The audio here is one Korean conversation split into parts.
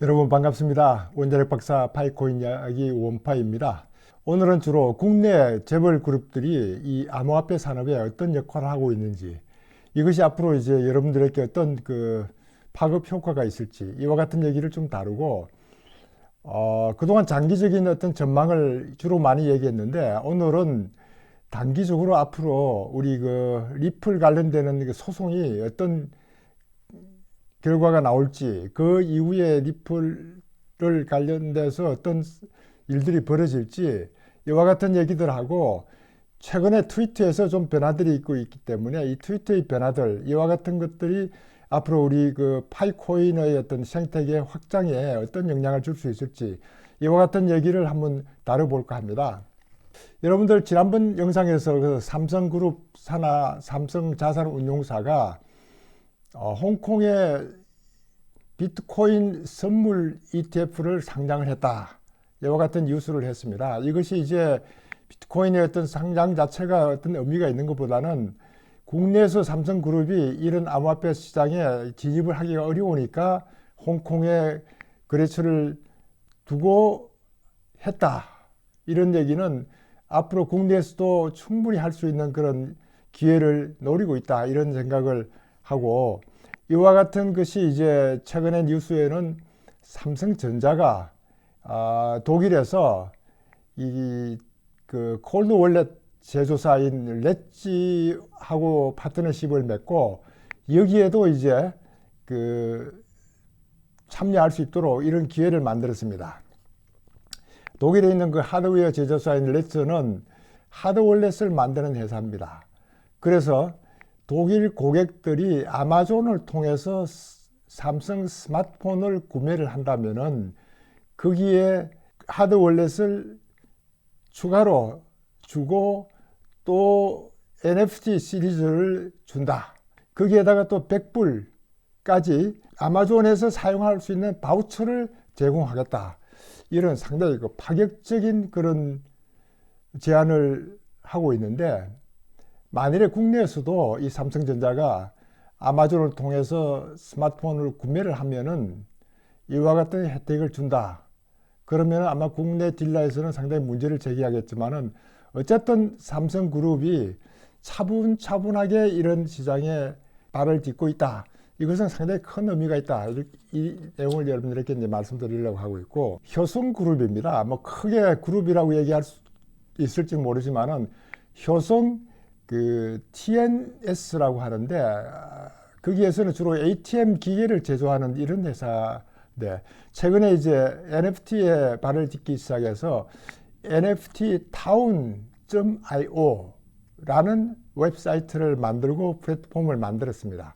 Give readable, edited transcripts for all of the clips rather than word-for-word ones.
여러분 반갑습니다. 원자력 박사 파이코인 이야기 원파입니다. 오늘은 주로 국내 재벌 그룹들이 이 암호화폐 산업에 어떤 역할을 하고 있는지, 이것이 앞으로 이제 여러분들에게 어떤 파급 효과가 있을지, 이와 같은 얘기를 좀 다루고, 그동안 장기적인 어떤 전망을 주로 많이 얘기했는데, 오늘은 단기적으로 앞으로 우리 리플 관련되는 소송이 어떤 결과가 나올지, 그 이후에 리플을 관련돼서 어떤 일들이 벌어질지, 이와 같은 얘기들 하고, 최근에 트위터에서 좀 변화들이 있기 때문에 이 트위터의 변화들, 이와 같은 것들이 앞으로 우리 파이코인의 어떤 생태계 확장에 어떤 영향을 줄 수 있을지, 이와 같은 얘기를 한번 다뤄볼까 합니다. 여러분들 지난번 영상에서 삼성그룹 산하 삼성자산운용사가 홍콩에 비트코인 선물 ETF를 상장을 했다, 이와 같은 뉴스를 했습니다. 이것이 이제 비트코인의 어떤 상장 자체가 어떤 의미가 있는 것보다는 국내에서 삼성그룹이 이런 암호화폐 시장에 진입을 하기가 어려우니까 홍콩에 거래처를 두고 했다, 이런 얘기는 앞으로 국내에서도 충분히 할 수 있는 그런 기회를 노리고 있다, 이런 생각을 하고, 이와 같은 것이 이제 최근의 뉴스에는 삼성전자가 독일에서 이 콜드 월렛 제조사인 렛지하고 파트너십을 맺고, 여기에도 이제 참여할 수 있도록 이런 기회를 만들었습니다. 독일에 있는 하드웨어 제조사인 렛츠는 하드월렛을 만드는 회사입니다. 그래서 독일 고객들이 아마존을 통해서 삼성 스마트폰을 구매를 한다면은 거기에 하드월렛을 추가로 주고 또 NFT 시리즈를 준다. 거기에다가 또 100불까지 아마존에서 사용할 수 있는 바우처를 제공하겠다. 이런 상당히 파격적인 그런 제안을 하고 있는데, 만일에 국내에서도 이 삼성전자가 아마존을 통해서 스마트폰을 구매를 하면은 이와 같은 혜택을 준다, 그러면 아마 국내 딜러에서는 상당히 문제를 제기하겠지만은, 어쨌든 삼성그룹이 차분차분하게 이런 시장에 발을 딛고 있다, 이것은 상당히 큰 의미가 있다, 이 내용을 여러분들에게 이제 말씀드리려고 하고 있고, 효성그룹입니다. 뭐 크게 그룹이라고 얘기할 수 있을지 모르지만은 효성 TNS라고 하는데, 거기에서는 주로 ATM 기계를 제조하는 이런 회사인데, 최근에 이제 NFT에 발을 딛기 시작해서 NFTtown.io라는 웹사이트를 만들고 플랫폼을 만들었습니다.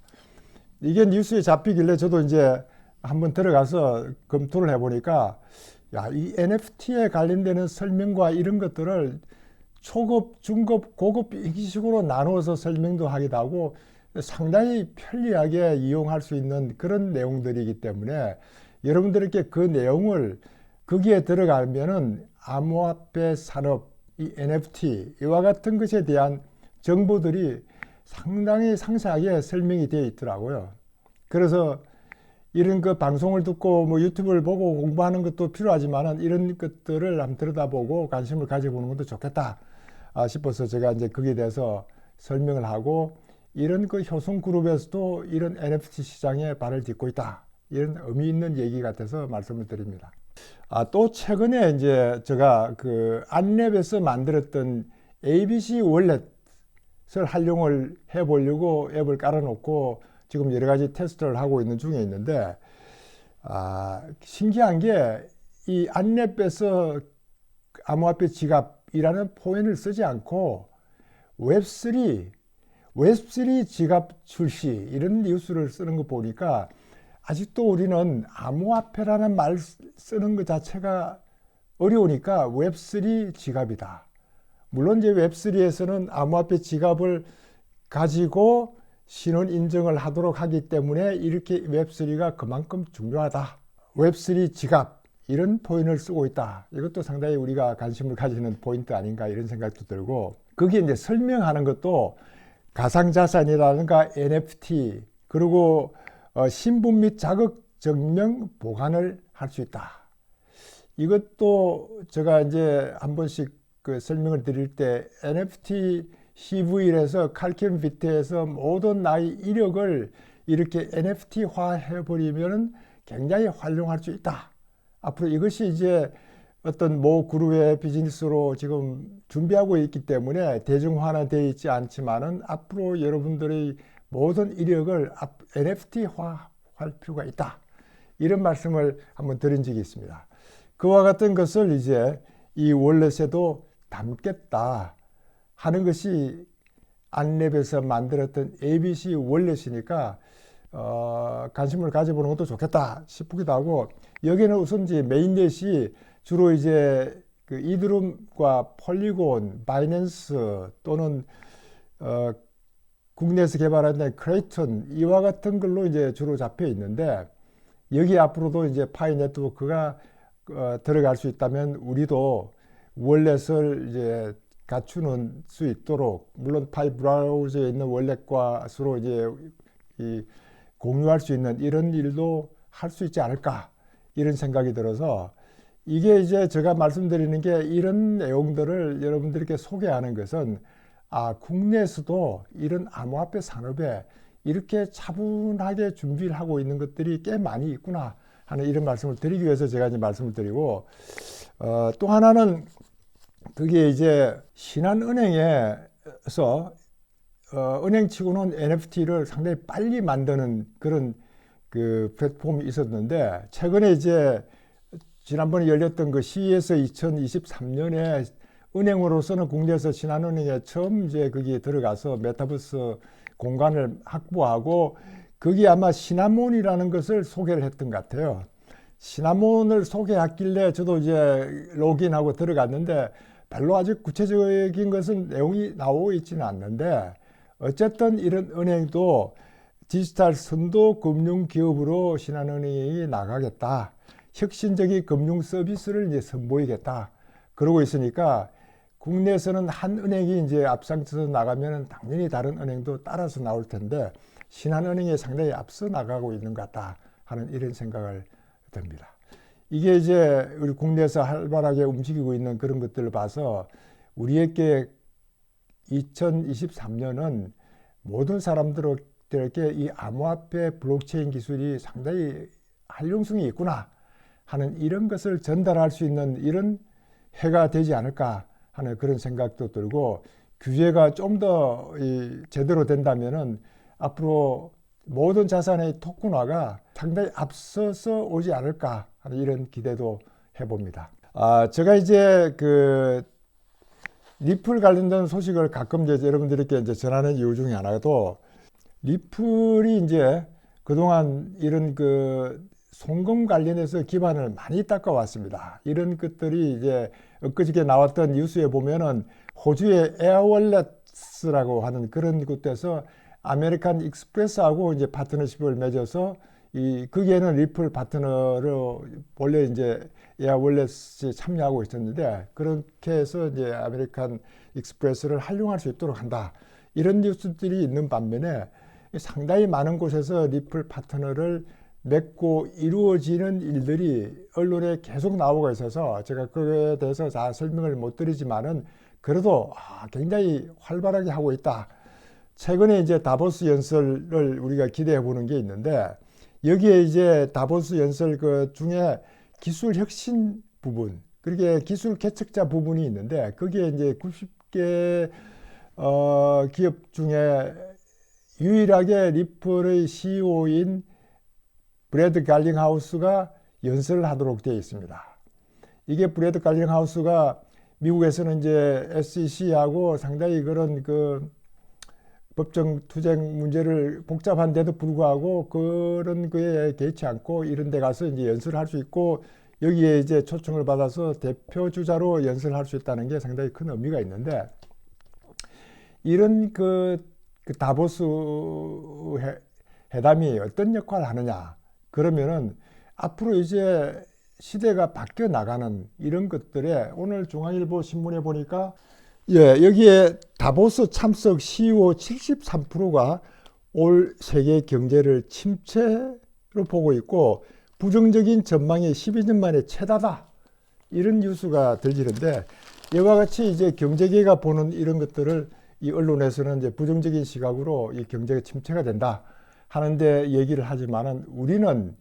이게 뉴스에 잡히길래 저도 이제 한번 들어가서 검토를 해보니까, 이 NFT에 관련되는 설명과 이런 것들을 초급, 중급, 고급 이식으로 나누어서 설명도 하기도 하고 상당히 편리하게 이용할 수 있는 그런 내용들이기 때문에, 여러분들에게 그 내용을 거기에 들어가면은 암호화폐 산업, 이 NFT, 이와 같은 것에 대한 정보들이 상당히 상세하게 설명이 되어 있더라고요. 그래서 이런 방송을 듣고 뭐 유튜브를 보고 공부하는 것도 필요하지만, 이런 것들을 한번 들여다보고 관심을 가져보는 것도 좋겠다 싶어서 제가 이제 거기에 대해서 설명을 하고, 이런 효성그룹에서도 이런 NFT 시장에 발을 딛고 있다, 이런 의미 있는 얘기 같아서 말씀을 드립니다. 또 최근에 이제 제가 안랩에서 만들었던 ABC 월렛을 활용을 해보려고 앱을 깔아놓고 지금 여러 가지 테스트를 하고 있는 중에 있는데, 신기한 게 이 안랩에서 암호화폐 지갑이라는 표현을 쓰지 않고 웹3 지갑 출시, 이런 뉴스를 쓰는 거 보니까 아직도 우리는 암호화폐라는 말 쓰는 것 자체가 어려우니까 웹3 지갑이다. 물론 이제 웹3에서는 암호화폐 지갑을 가지고 신원 인증을 하도록 하기 때문에 이렇게 웹3가 그만큼 중요하다. 웹3 지갑, 이런 표현을 쓰고 있다. 이것도 상당히 우리가 관심을 가지는 포인트 아닌가, 이런 생각도 들고, 거기에 이제 설명하는 것도 가상자산이라든가 NFT, 그리고 신분 및 자격 증명 보관을 할 수 있다. 이것도 제가 이제 한 번씩 그 설명을 드릴 때 NFT CV에서 칼륨 비트에서 모든 나의 이력을 이렇게 NFT화 해버리면 굉장히 활용할 수 있다. 앞으로 이것이 이제 어떤 모 그룹의 비즈니스로 지금 준비하고 있기 때문에 대중화는 되어 있지 않지만은 앞으로 여러분들의 모든 이력을 NFT화 할 필요가 있다. 이런 말씀을 한번 드린 적이 있습니다. 그와 같은 것을 이제 이 월렛에도 담겠다 하는 것이 안랩에서 만들었던 ABC 월렛이니까 관심을 가져보는 것도 좋겠다 싶기도 하고, 여기는 우선 이제 메인넷이 주로 이제 그 이더리움과 폴리곤, 바이낸스 또는 국내에서 개발한 크레이턴 이와 같은 걸로 이제 주로 잡혀 있는데, 여기 앞으로도 이제 파이 네트워크가 들어갈 수 있다면 우리도 월렛을 이제 갖추는 수 있도록, 물론 파이 브라우저에 있는 월렛과 서로 이제 공유할 수 있는 이런 일도 할 수 있지 않을까, 이런 생각이 들어서, 이게 이제 제가 말씀드리는 게 이런 내용들을 여러분들께 소개하는 것은 국내에서도 이런 암호화폐 산업에 이렇게 차분하게 준비를 하고 있는 것들이 꽤 많이 있구나 하는 이런 말씀을 드리기 위해서 제가 이제 말씀을 드리고, 또 하나는 그게 이제 신한은행에서 은행치고는 NFT를 상당히 빨리 만드는 그런 그 플랫폼이 있었는데, 최근에 이제 지난번에 열렸던 그 CES 2023년에 은행으로서는 국내에서 신한은행에 처음 이제 거기에 들어가서 메타버스 공간을 확보하고, 거기 아마 시나몬이라는 것을 소개를 했던 것 같아요. 시나몬을 소개했길래 저도 이제 로그인하고 들어갔는데 별로 아직 구체적인 것은 내용이 나오고 있지는 않는데, 어쨌든 이런 은행도 디지털 선도 금융 기업으로 신한은행이 나가겠다, 혁신적인 금융 서비스를 이제 선보이겠다 그러고 있으니까, 국내에서는 한 은행이 이제 앞장서서 나가면 당연히 다른 은행도 따라서 나올 텐데, 신한은행이 상당히 앞서 나가고 있는 것 같다 하는 이런 생각을 듭니다. 이게 이제 우리 국내에서 활발하게 움직이고 있는 그런 것들을 봐서 우리에게 2023년은 모든 사람들에게 이 암호화폐 블록체인 기술이 상당히 활용성이 있구나 하는 이런 것을 전달할 수 있는 이런 해가 되지 않을까 하는 그런 생각도 들고, 규제가 좀 더 제대로 된다면은 앞으로 모든 자산의 토큰화가 상당히 앞서서 오지 않을까 하는 이런 기대도 해봅니다. 제가 이제 그 리플 관련된 소식을 가끔 이제 여러분들께 이제 전하는 이유 중에 하나도, 리플이 이제 그동안 이런 그 송금 관련해서 기반을 많이 닦아왔습니다. 이런 것들이 이제 엊그저께 나왔던 뉴스에 보면은 호주의 에어월렛스라고 하는 그런 곳에서 아메리칸 익스프레스하고 이제 파트너십을 맺어서 거기에는 리플 파트너로 원래 이제 에어월렛이 참여하고 있었는데, 그렇게 해서 이제 아메리칸 익스프레스를 활용할 수 있도록 한다, 이런 뉴스들이 있는 반면에 상당히 많은 곳에서 리플 파트너를 맺고 이루어지는 일들이 언론에 계속 나오고 있어서 제가 그에 대해서 다 설명을 못 드리지만은, 그래도 굉장히 활발하게 하고 있다. 최근에 이제 다보스 연설을 우리가 기대해 보는 게 있는데, 여기에 이제 다보스 연설 그 중에 기술 혁신 부분, 그렇게 기술 개척자 부분이 있는데, 거기에 이제 90개 기업 중에 유일하게 리플의 CEO인 브래드 갈링하우스가 연설을 하도록 되어 있습니다. 이게 브래드 갈링하우스가 미국에서는 이제 SEC하고 상당히 그런 그 법정 투쟁 문제를 복잡한데도 불구하고 그런 거에 개의치 않고 이런 데 가서 이제 연설을 할 수 있고, 여기에 이제 초청을 받아서 대표 주자로 연설을 할 수 있다는 게 상당히 큰 의미가 있는데, 이런 그 다보스 회담이 어떤 역할을 하느냐, 그러면은 앞으로 이제 시대가 바뀌어 나가는 이런 것들에, 오늘 중앙일보 신문에 보니까 여기에 다보스 참석 CEO 73%가 올 세계 경제를 침체로 보고 있고, 부정적인 전망이 12년 만에 최다다. 이런 뉴스가 들리는데 이와 같이 이제 경제계가 보는 이런 것들을 이 언론에서는 이제 부정적인 시각으로 이 경제가 침체가 된다 하는데 얘기를 하지만은 우리는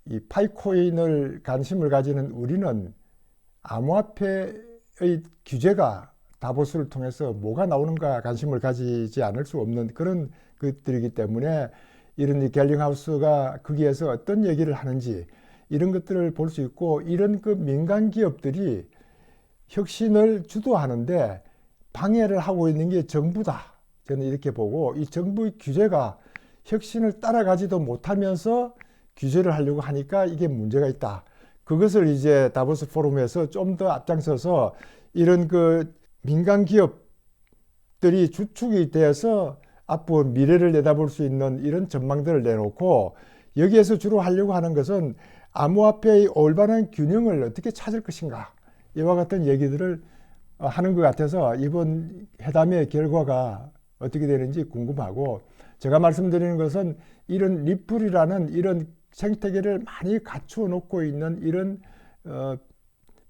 이 파이코인을 관심을 가지는 우리는 암호화폐의 규제가 다보스를 통해서 뭐가 나오는가 관심을 가지지 않을 수 없는 그런 것들이기 때문에 이런 갤링하우스가 거기에서 어떤 얘기를 하는지 이런 것들을 볼 수 있고 이런 그 민간 기업들이 혁신을 주도하는데 방해를 하고 있는 게 정부다. 저는 이렇게 보고 이 정부의 규제가 혁신을 따라가지도 못하면서 규제를 하려고 하니까 이게 문제가 있다. 그것을 이제 다보스 포럼에서 좀 더 앞장서서 이런 그 민간 기업들이 주축이 되어서 앞으로 미래를 내다볼 수 있는 이런 전망들을 내놓고 여기에서 주로 하려고 하는 것은 암호화폐의 올바른 균형을 어떻게 찾을 것인가 이와 같은 얘기들을 하는 것 같아서 이번 회담의 결과가 어떻게 되는지 궁금하고 제가 말씀드리는 것은 이런 리플이라는 이런 생태계를 많이 갖추어 놓고 있는 이런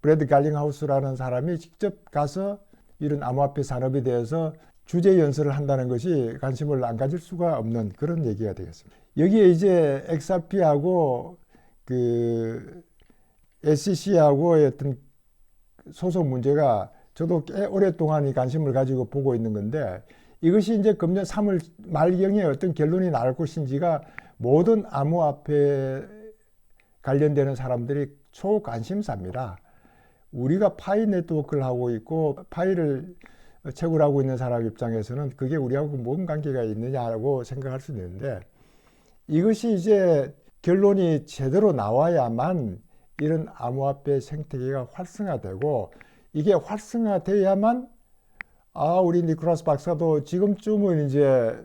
브래드 갈링하우스라는 사람이 직접 가서 이런 암호화폐 산업에 대해서 주제 연설을 한다는 것이 관심을 안 가질 수가 없는 그런 얘기가 되겠습니다. 여기에 이제 XRP하고 그 SEC하고의 어떤 소송 문제가 저도 꽤 오랫동안 관심을 가지고 보고 있는 건데 이것이 이제 금년 3월 말경에 어떤 결론이 나올 것인지가 모든 암호화폐 관련되는 사람들이 초관심사입니다. 우리가 파이 네트워크를 하고 있고 파이를 채굴하고 있는 사람 입장에서는 그게 우리하고 뭔 관계가 있느냐고 생각할 수 있는데 이것이 이제 결론이 제대로 나와야만 이런 암호화폐 생태계가 활성화되고 이게 활성화돼야만 우리 니콜라스 박사도 지금쯤은 이제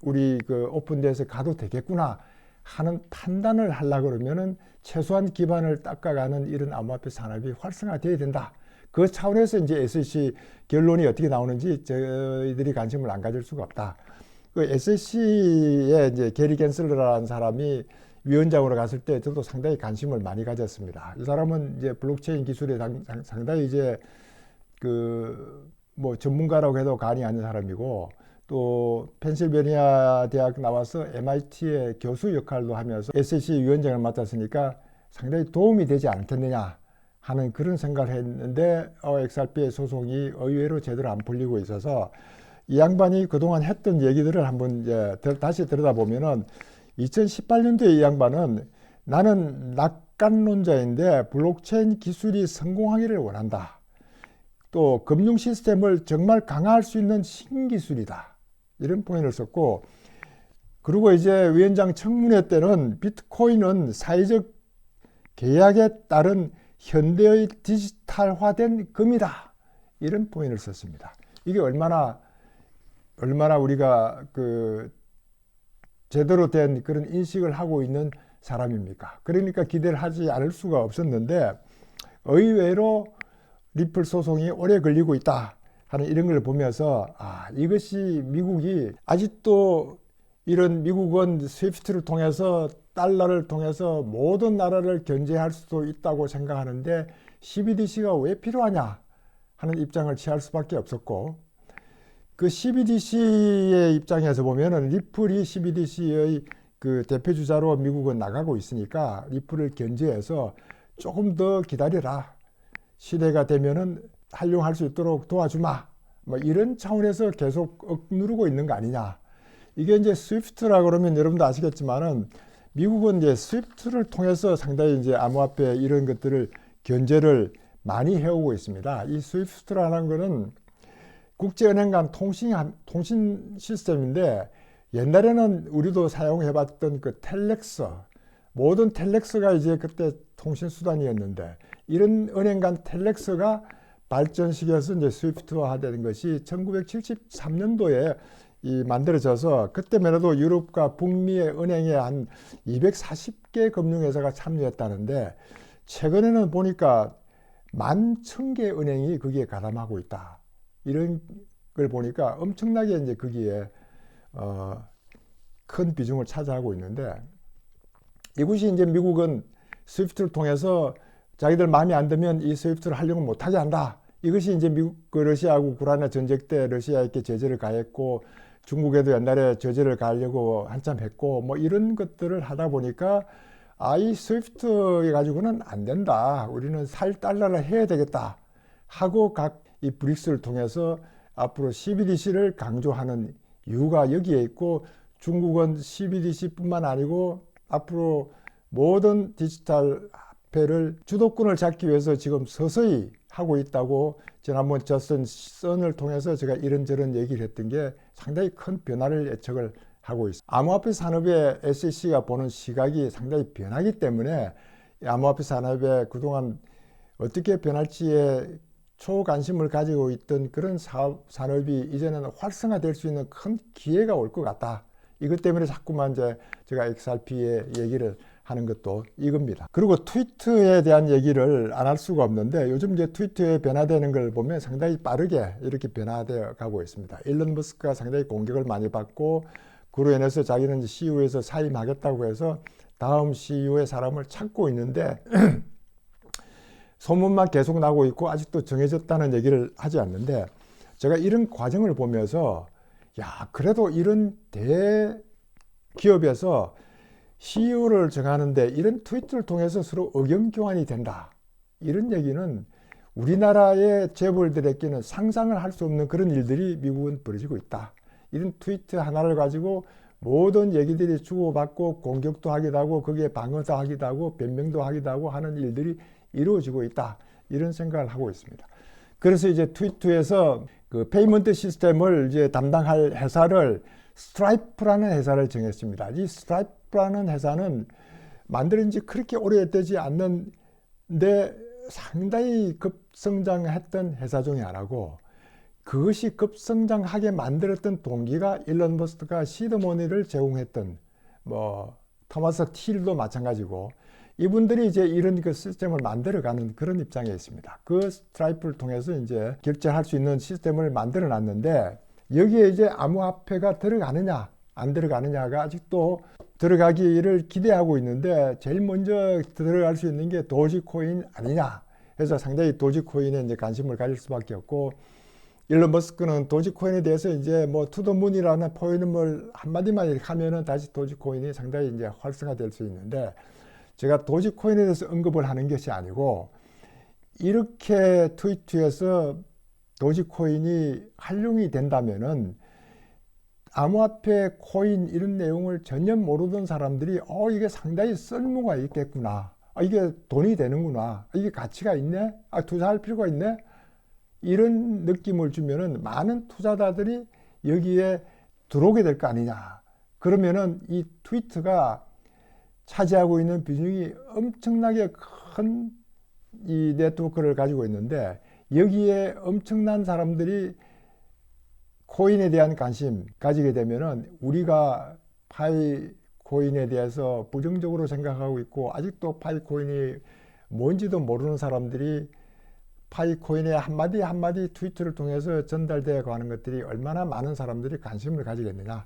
우리 그 오픈돼서 가도 되겠구나 하는 판단을 하려고 그러면은 최소한 기반을 닦아가는 이런 암호화폐 산업이 활성화돼야 된다. 그 차원에서 이제 SEC 결론이 어떻게 나오는지 저희들이 관심을 안 가질 수가 없다. 그 SEC의 이제 게리 겐슬러라는 사람이 위원장으로 갔을 때 저도 상당히 관심을 많이 가졌습니다. 이 사람은 이제 블록체인 기술에 상당히 이제 그 뭐 전문가라고 해도 과언이 아닌 사람이고 또 펜실베니아 대학 나와서 MIT의 교수 역할도 하면서 SEC 위원장을 맡았으니까 상당히 도움이 되지 않겠느냐 하는 그런 생각을 했는데 XRP의 소송이 의외로 제대로 안 풀리고 있어서 이 양반이 그동안 했던 얘기들을 한번 이제 다시 들여다보면은 2018년도에 이 양반은 나는 낙관론자인데 블록체인 기술이 성공하기를 원한다. 또 금융 시스템을 정말 강화할 수 있는 신기술이다. 이런 포인트를 썼고 그리고 이제 위원장 청문회 때는 비트코인은 사회적 계약에 따른 현대의 디지털화된 금이다. 이런 포인트를 썼습니다. 이게 얼마나 우리가 그 제대로 된 그런 인식을 하고 있는 사람입니까? 그러니까 기대를 하지 않을 수가 없었는데 의외로 리플 소송이 오래 걸리고 있다 하는 이런 걸 보면서 이것이 미국이 아직도 이런 미국은 스위프트를 통해서 달러를 통해서 모든 나라를 견제할 수도 있다고 생각하는데 CBDC가 왜 필요하냐 하는 입장을 취할 수밖에 없었고 그 CBDC의 입장에서 보면은 리플이 CBDC의 그 대표주자로 미국은 나가고 있으니까 리플을 견제해서 조금 더 기다려라. 시대가 되면은 활용할 수 있도록 도와주마. 뭐 이런 차원에서 계속 억누르고 있는 거 아니냐. 이게 이제 스위프트라 그러면 여러분도 아시겠지만은 미국은 이제 스위프트를 통해서 상당히 이제 암호화폐 이런 것들을 견제를 많이 해오고 있습니다. 이 스위프트라는 거는 국제은행 간 통신 시스템인데 옛날에는 우리도 사용해봤던 그 텔렉스 모든 텔렉스가 이제 그때 통신 수단이었는데 이런 은행 간 텔렉스가 발전시켜서 이제 스위프트화된 것이 1973년도에 만들어져서 그때만 해도 유럽과 북미의 은행에 한 240개 금융회사가 참여했다는데 최근에는 보니까 11,000개 은행이 거기에 가담하고 있다. 이런 걸 보니까 엄청나게 이제 거기에 큰 비중을 차지하고 있는데 이것이 이제 미국은 스위프트를 통해서 자기들 마음에 안 들면 이 스위프트를 활용을 못하게 한다. 이것이 이제 미국, 러시아하고 우크라이나 전쟁 때 러시아에게 제재를 가했고 중국에도 옛날에 제재를 가하려고 한참 했고 뭐 이런 것들을 하다 보니까 이 스위프트 가지고는 안 된다. 우리는 살 달러를 해야 되겠다. 하고 각 이 브릭스를 통해서 앞으로 CBDC를 강조하는 이유가 여기에 있고 중국은 CBDC뿐만 아니고 앞으로 모든 디지털 화폐를 주도권을 잡기 위해서 지금 서서히 하고 있다고 지난번 저슨 선을 통해서 제가 이런저런 얘기를 했던 게 상당히 큰 변화를 예측을 하고 있습니다. 암호화폐 산업의 SEC가 보는 시각이 상당히 변하기 때문에 암호화폐 산업에 그동안 어떻게 변할지에 초관심을 가지고 있던 그런 산업이 이제는 활성화될 수 있는 큰 기회가 올 것 같다. 이것 때문에 자꾸만 이제 제가 XRP의 얘기를 하는 것도 이겁니다. 그리고 트위터에 대한 얘기를 안 할 수가 없는데 요즘 이제 트위터에 변화되는 걸 보면 상당히 빠르게 이렇게 변화되어 가고 있습니다. 일론 머스크가 상당히 공격을 많이 받고 그로 인해서 자기는 CEO에서 사임하겠다고 해서 다음 CEO의 사람을 찾고 있는데 소문만 계속 나고 있고 아직도 정해졌다는 얘기를 하지 않는데 제가 이런 과정을 보면서 야, 그래도 이런 대기업에서 CEO를 정하는데 이런 트위터를 통해서 서로 의견 교환이 된다. 이런 얘기는 우리나라의 재벌들에게는 상상을 할 수 없는 그런 일들이 미국은 벌어지고 있다. 이런 트위터 하나를 가지고 모든 얘기들이 주고받고 공격도 하기도 하고 거기에 방어도 하기도 하고 변명도 하기도 하고 하는 일들이 이루어지고 있다. 이런 생각을 하고 있습니다. 그래서 이제 트위터에서 그 페이먼트 시스템을 이제 담당할 회사를 스트라이프라는 회사를 정했습니다. 이 스트라이프라는 회사는 만들어진 지 그렇게 오래되지 않는데 상당히 급성장했던 회사 중에 하나고 그것이 급성장하게 만들었던 동기가 일론 머스크가 시드머니를 제공했던 뭐 토마스 틸도 마찬가지고 이분들이 이제 이런 그 시스템을 만들어가는 그런 입장에 있습니다. 그 스트라이프를 통해서 이제 결제할 수 있는 시스템을 만들어 놨는데 여기에 이제 암호화폐가 들어가느냐 안 들어가느냐가 아직도 들어가기를 기대하고 있는데 제일 먼저 들어갈 수 있는 게 도지코인 아니냐 해서 상당히 도지코인에 이제 관심을 가질 수밖에 없고 일론 머스크는 도지코인에 대해서 이제 뭐 투더문이라는 포인을 한마디만 이렇게 하면은 다시 도지코인이 상당히 이제 활성화될 수 있는데 제가 도지코인에 대해서 언급을 하는 것이 아니고 이렇게 트위터에서 도지코인이 활용이 된다면은 암호화폐 코인 이런 내용을 전혀 모르던 사람들이 이게 상당히 쓸모가 있겠구나. 이게 돈이 되는구나. 이게 가치가 있네. 투자할 필요가 있네. 이런 느낌을 주면은 많은 투자자들이 여기에 들어오게 될 거 아니냐. 그러면은 이 트위터가 차지하고 있는 비중이 엄청나게 큰 이 네트워크를 가지고 있는데 여기에 엄청난 사람들이 코인에 대한 관심 가지게 되면은 우리가 파이 코인에 대해서 부정적으로 생각하고 있고 아직도 파이 코인이 뭔지도 모르는 사람들이 파이 코인의 한마디 한마디 트위터를 통해서 전달되어 가는 것들이 얼마나 많은 사람들이 관심을 가지겠느냐.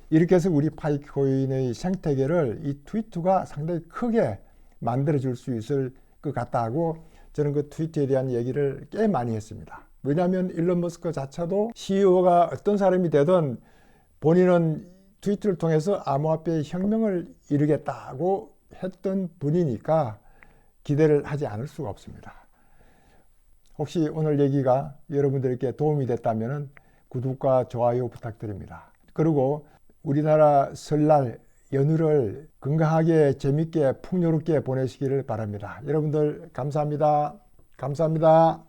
이렇게 해서 우리 파이 코인의 생태계를 이 트위터가 상당히 크게 만들어 줄 수 있을 것 같다고 저는 그 트위터에 대한 얘기를 꽤 많이 했습니다. 왜냐하면 일론 머스크 자체도 CEO가 어떤 사람이 되든 본인은 트위터를 통해서 암호화폐의 혁명을 이루겠다고 했던 분이니까 기대를 하지 않을 수가 없습니다. 혹시 오늘 얘기가 여러분들께 도움이 됐다면 구독과 좋아요 부탁드립니다. 그리고 우리나라 설날 연휴를 건강하게 재밌게 풍요롭게 보내시기를 바랍니다. 여러분들 감사합니다. 감사합니다.